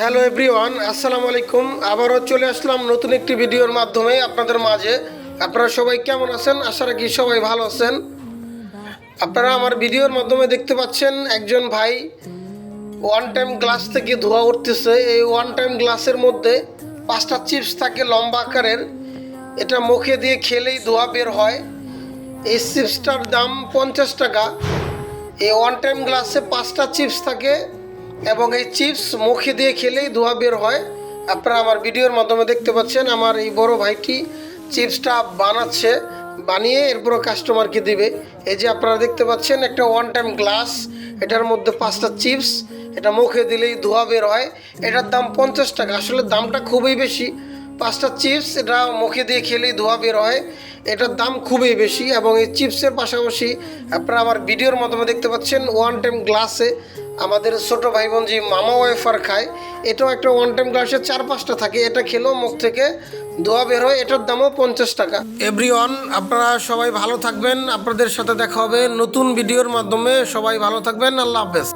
Hello everyone, আসসালামু আলাইকুম। আবারও চলে আসলাম নতুন একটি ভিডিওর মাধ্যমে আপনাদের মাঝে। আপনারা সবাই কেমন আছেন? আশা রাখি সবাই ভালো আছেন। আপনারা আমার ভিডিওর মাধ্যমে দেখতে পাচ্ছেন একজন ভাই ওয়ান টাইম গ্লাস থেকে ধোঁয়া উঠতেছে। এই ওয়ান টাইম গ্লাসের মধ্যে 5টা চিপস থাকে লম্বা আকারের। এটা মুখে দিয়ে খেলেই ধোঁয়া বের হয়। এই চিপসটার দাম 50 টাকা। এই ওয়ান টাইম গ্লাসে 5টা চিপস থাকে এবং এই চিপস মুখে দিয়ে খেলেই ধোঁয়া বের হয়। আপনারা আমার ভিডিওর মাধ্যমে দেখতে পাচ্ছেন আমার এই বড় ভাইটি চিপসটা বানাচ্ছে, বানিয়ে এরপর কাস্টমারকে দিবে। এই যে আপনারা দেখতে পাচ্ছেন একটা ওয়ান টাইম গ্লাস, এটার মধ্যে 5টা চিপস, এটা মুখে দিলেই ধোঁয়া বের হয়। এটার দাম 50 টাকা। আসলে দামটা খুবই বেশি। 5টা চিপস, এটা মুখে দিয়ে খেলেই ধোঁয়া বের হয়, এটার দাম খুবই বেশি। এবং এই চিপসের পাশাপাশি আপনারা আমার ভিডিওর মাধ্যমে দেখতে পাচ্ছেন ওয়ান টাইম গ্লাসে আমাদের ছোটো ভাই বোন যে মামা ওয়েফার খায়, এটাও একটা ওয়ান টাইম গ্লাসে 4-5টা থাকে। এটা খেলেও মুখ থেকে ধোঁয়া বের হয়, এটার দামও 50 টাকা। এভরিওয়ান, আপনারা সবাই ভালো থাকবেন। আপনাদের সাথে দেখা হবে নতুন ভিডিওর মাধ্যমে। সবাই ভালো থাকবেন। আল্লাহ হাফেজ।